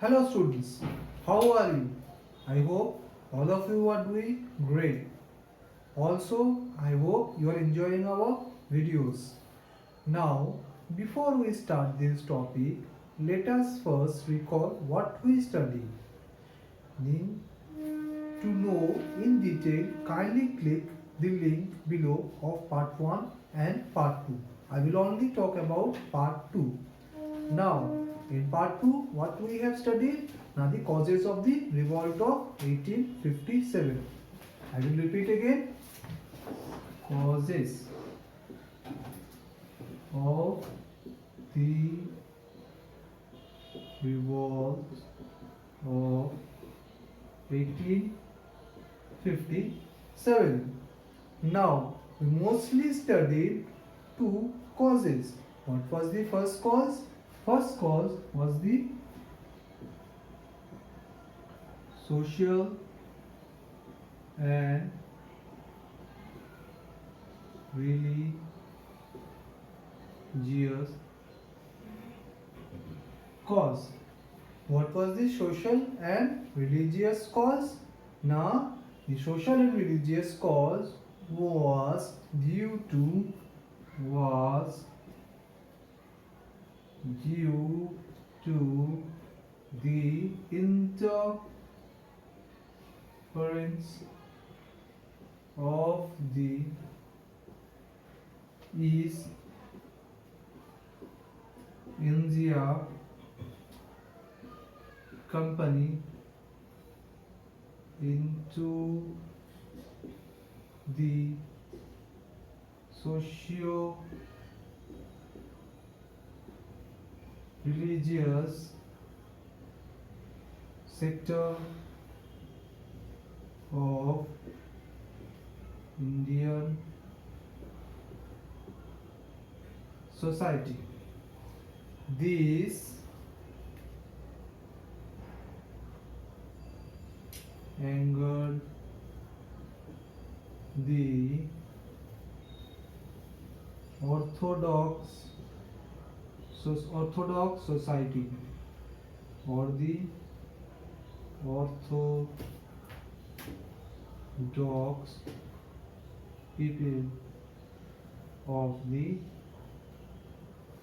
Hello students, how are you? I hope all of you are doing great. Also, I hope you are enjoying our videos. Now, before we start this topic, let us first recall what we studied. Then, to know in detail, kindly click the link below of part 1 and part 2. I will only talk about part 2. Now, in part 2, what we have studied? Now, the causes of the revolt of 1857. I will repeat again. Causes of the revolt of 1857. Now, we mostly studied two causes. What was the first cause? First cause was the social and religious cause. What was the social and religious cause? Now, the social and religious cause was due to was due to the interference of the East India Company into the socio-religious sector of Indian society. This angered the Orthodox society or the Orthodox people of the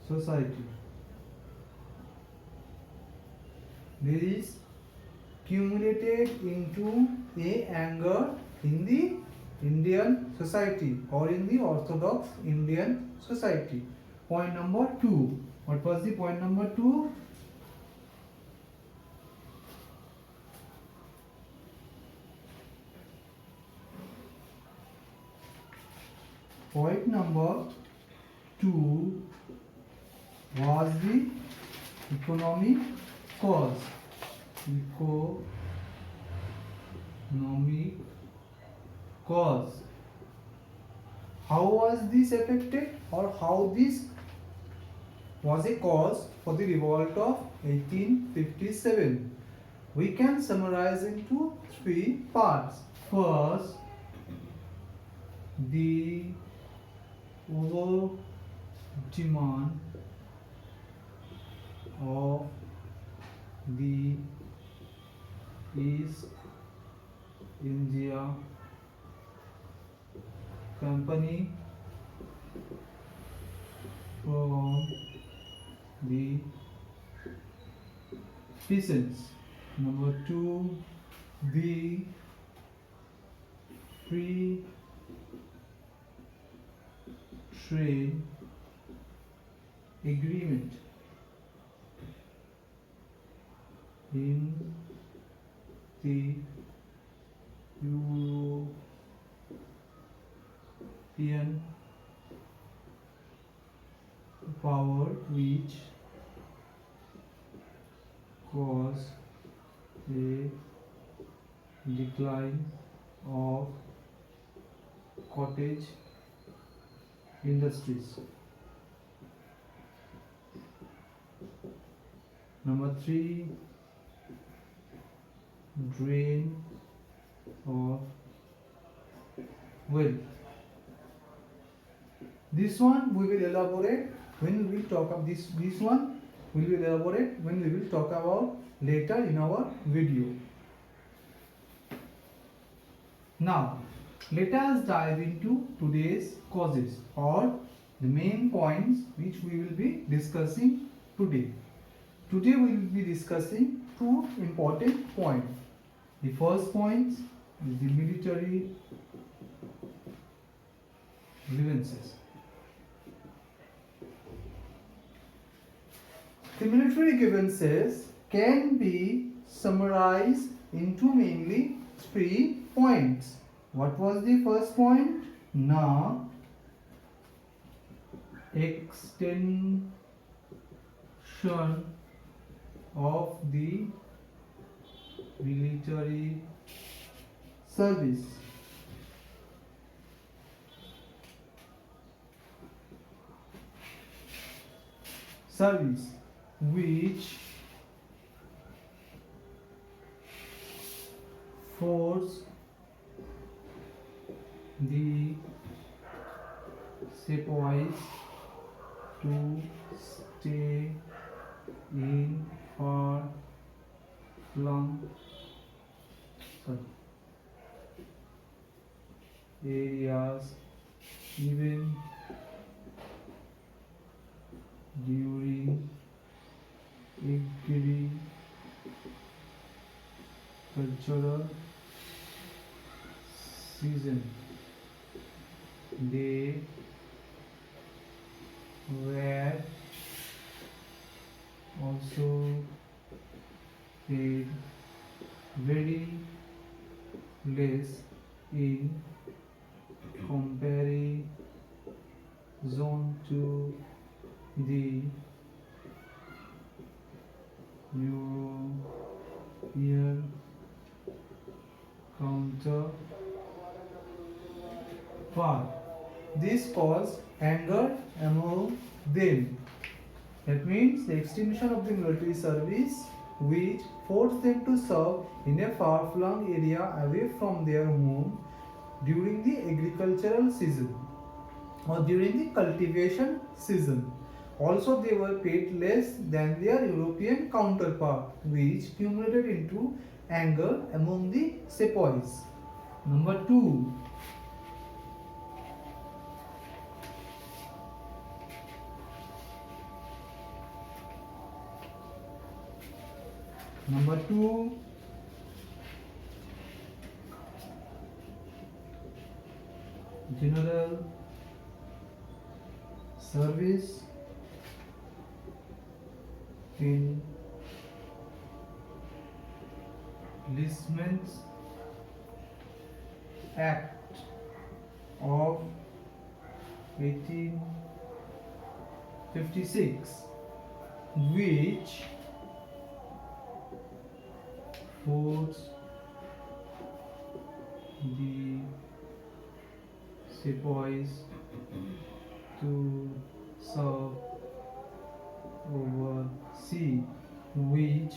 society. There is accumulated into a anger in the Indian society or in the Orthodox Indian society. Point number 2. What was the point number 2? Point number 2 was the economic cause. Economic cause. How was this affected, or how this was a cause for the revolt of 1857? We can summarize into 3 parts. First, the over demand of the East India Company from the peasants. Number 2, the free trade agreement in the European power, which caused a decline of cottage industries. Number 3, drain of wealth. This one we will elaborate when we talk of this one. will elaborate when we will talk about later in our video. Now, let us dive into today's causes or the main points which we will be discussing today. Today we will be discussing two important points. The first point is the military grievances. The military grievances can be summarized into mainly 3 points. What was the first point? Na extension of the military service. Which force the sepoys to stay in far-flung areas even during agricultural season. They were also paid very less in comparison to the European counterpart. This caused anger among them. That means the extinction of the military service which forced them to serve in a far-flung area away from their home during the agricultural season or during the cultivation season. Also, they were paid less than their European counterpart, which culminated into anger among the sepoys. Number 2. General Service Enlistment Act of 1856, which forced the sepoys to serve overseas, which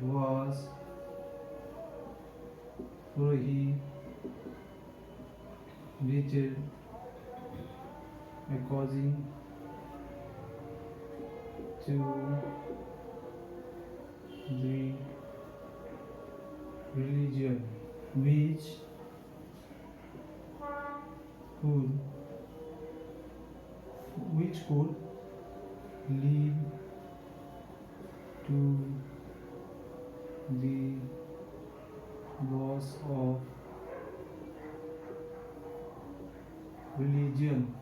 was prohibited according to the religion, which could lead to the loss of religion.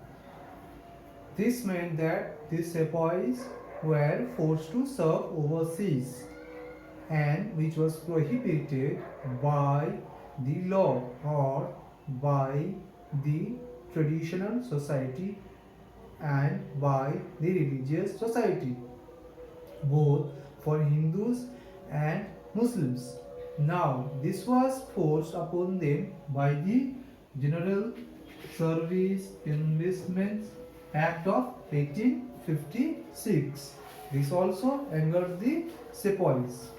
This meant that the sepoys were forced to serve overseas, and which was prohibited by the law or by the traditional society and by the religious society, both for Hindus and Muslims. Now, this was forced upon them by the General Service Enlistment Act of 1856. This also angered the sepoys.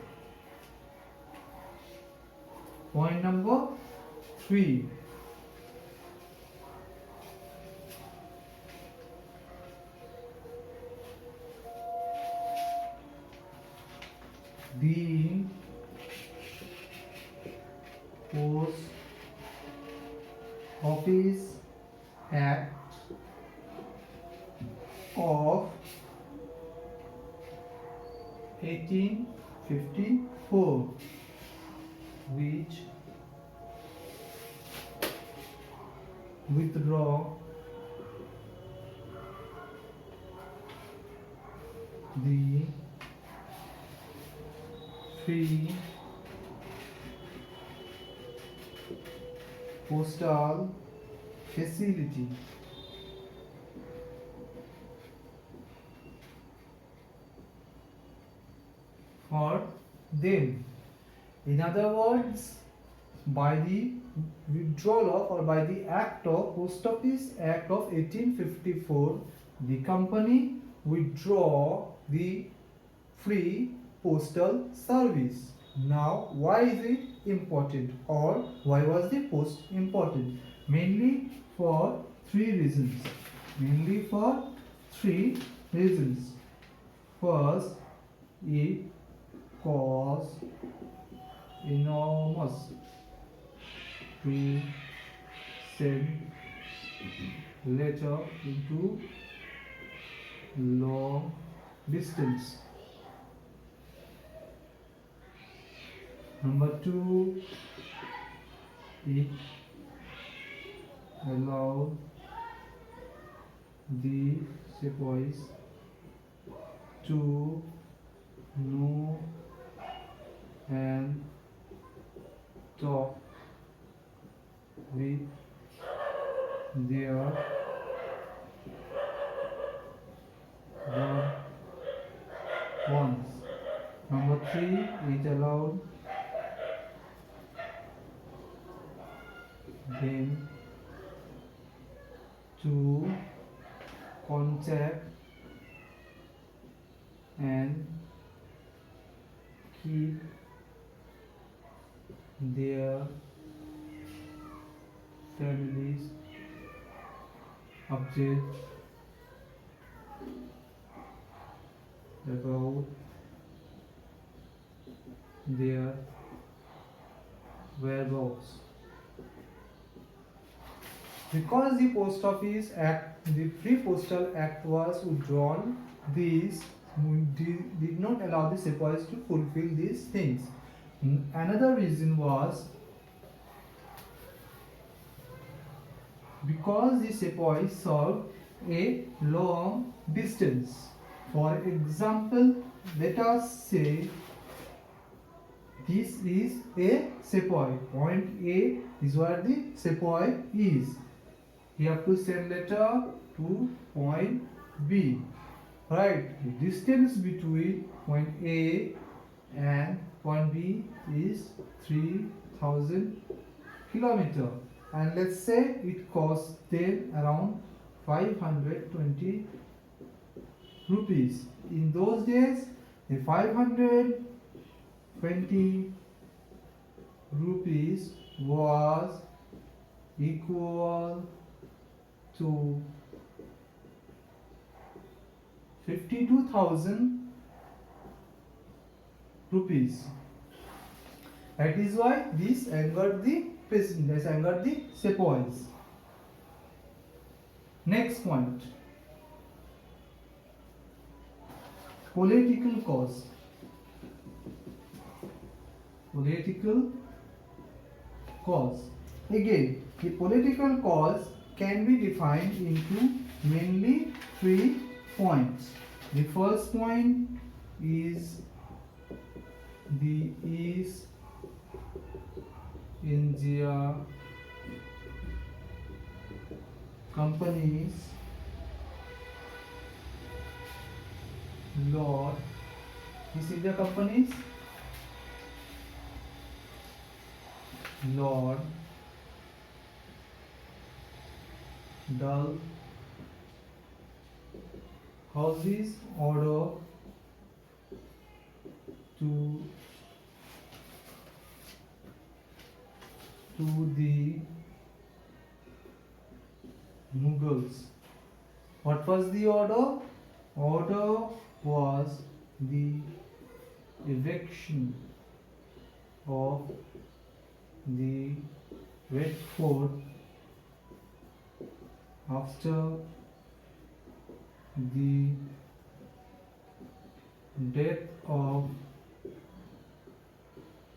Point number 3. The Post Office Act of 1854, which withdraw the free postal facility. For them. In other words, by the withdrawal of or by the act of Post Office Act of 1854, the company withdraw the free postal service. Now, why is it important, or why was the post important? Mainly for three reasons. Mainly for three reasons. First, it caused enormous to send letter into long distance. Number two, it allowed the sepoys to know and talk with their loved ones. Number three, it allowed them to contact and keep their families updated about their whereabouts. Because the Post Office Act, the Free Postal Act was withdrawn, these did not allow the sepoys to fulfill these things. Another reason was because the sepoys served a long distance. For example, let us say this is a sepoy. Point A is where the sepoy is. You have to send letter to point B. Right. The distance between point A and point B is 3000 kilometer. And let's say it costs them around 520 rupees. In those days, the 520 rupees was equal to 52,000 rupees. That is why this angered the president, this angered the sepoys. Next point. Political cause. Political cause. Again, the political cause can be defined into mainly 3 points. The first point is the East India Company's Lord East India Company's Lord Dalhousie's order to the Mughals. What was the order? Order was the eviction of the Red Fort after the death of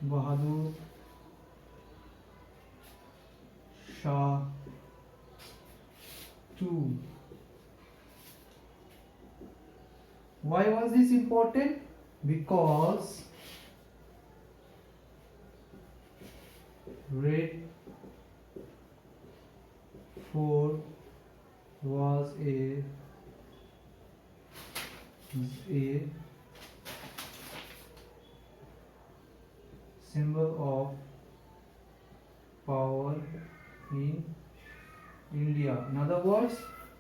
Bahadur Shah II. Why was this important? Because Red Fort was a symbol of power in India. In other words,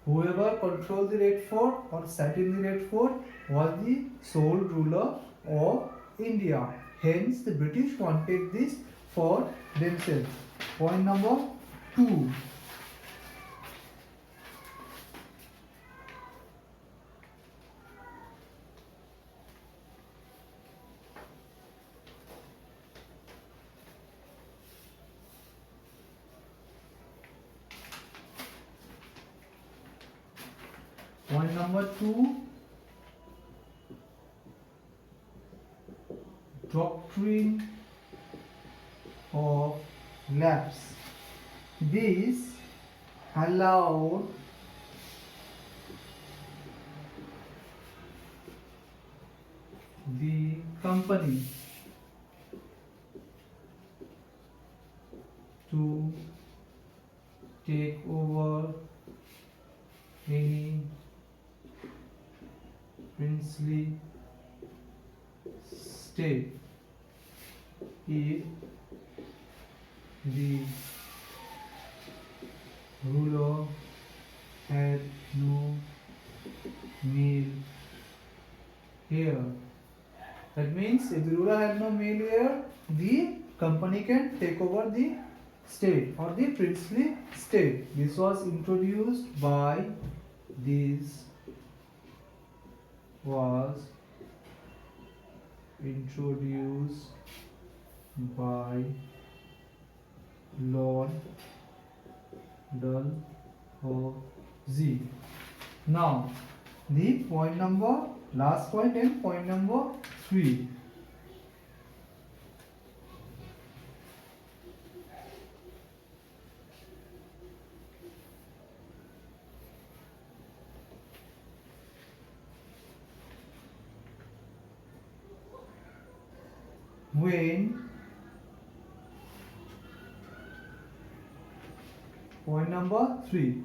whoever controlled the Red Fort or sat in the Red Fort was the sole ruler of India. Hence, the British wanted this for themselves. Point number 2. Point number 2, doctrine of lapse. This allowed the company to take over any princely state if the ruler had no male heir. That means if the ruler had no male heir, the company can take over the state or the princely state. This was introduced by Lord Dalhousie. Now, the last point and point number 3. Point number 3.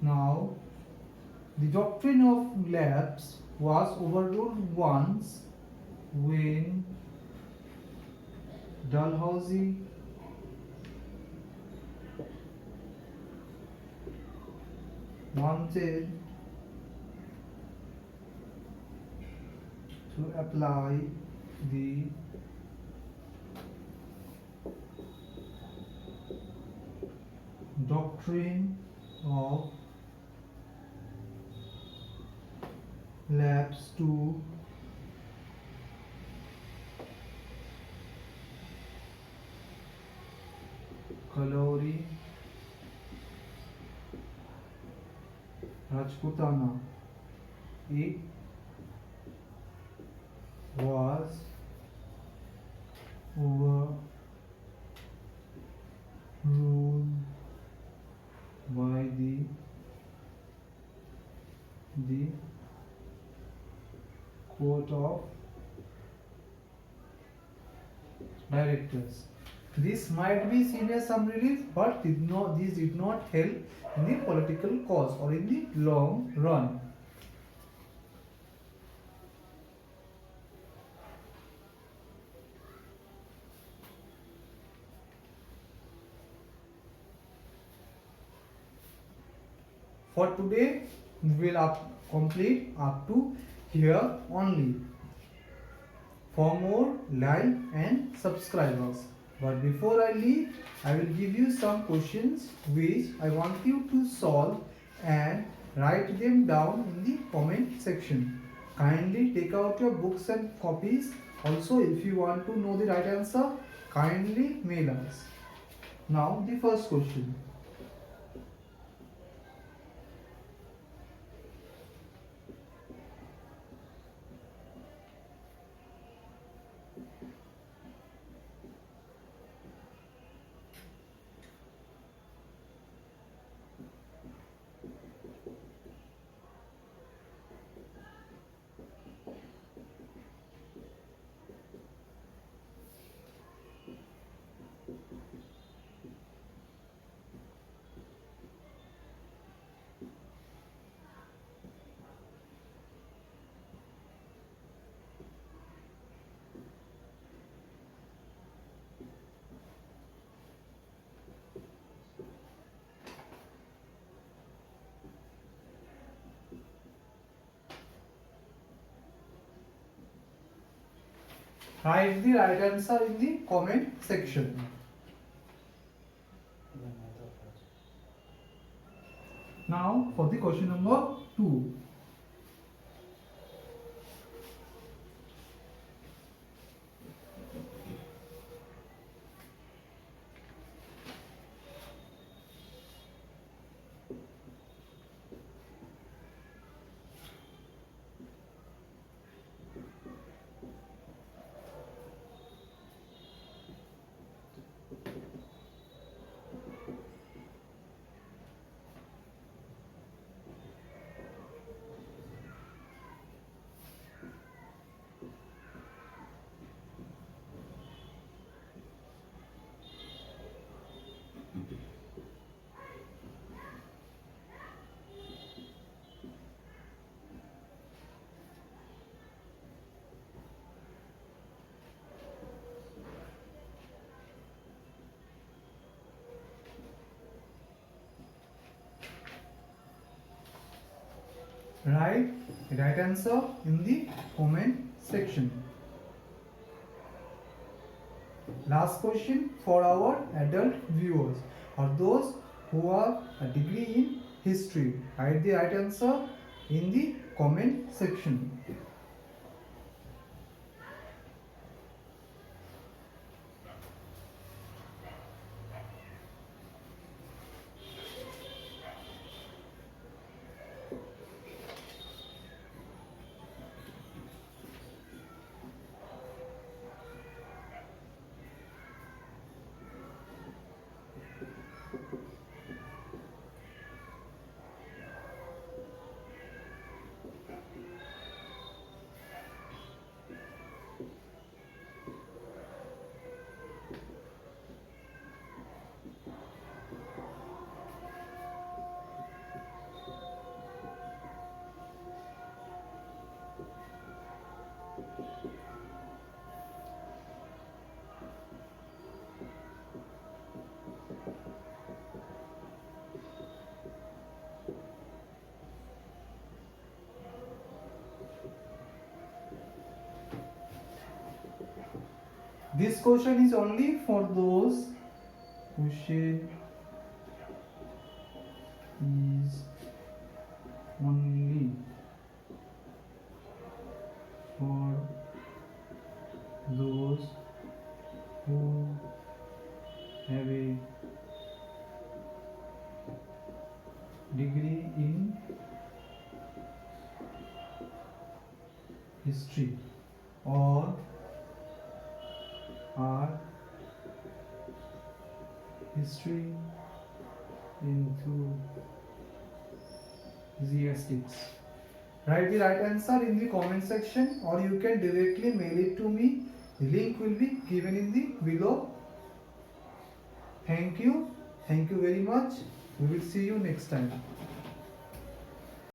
Now, the doctrine of lapse was overruled once when Dalhousie wanted to apply the doctrine of lapse to Kalauri Rajputana. It was overruled by the Court of Directors. This might be seen as some relief, but this did not help in the political cause or in the long run. For today, we will complete up to here only. For more, like and subscribe us. But before I leave, I will give you some questions which I want you to solve and write them down in the comment section. Kindly take out your books and copies Also, if you want to know the right answer, kindly mail us. Now the first question. Write the right answer in the comment section. Now for the question number 2. Write the right answer in the comment section. Last question for our adult viewers or those who are a degree in history. Write the right answer in the comment section. This question is only for those who is only for those who have a degree in history or are history enthusiasts. Write the right answer in the comment section or you can directly mail it to me. The link will be given in the below. Thank you. Thank you very much. We will see you next time.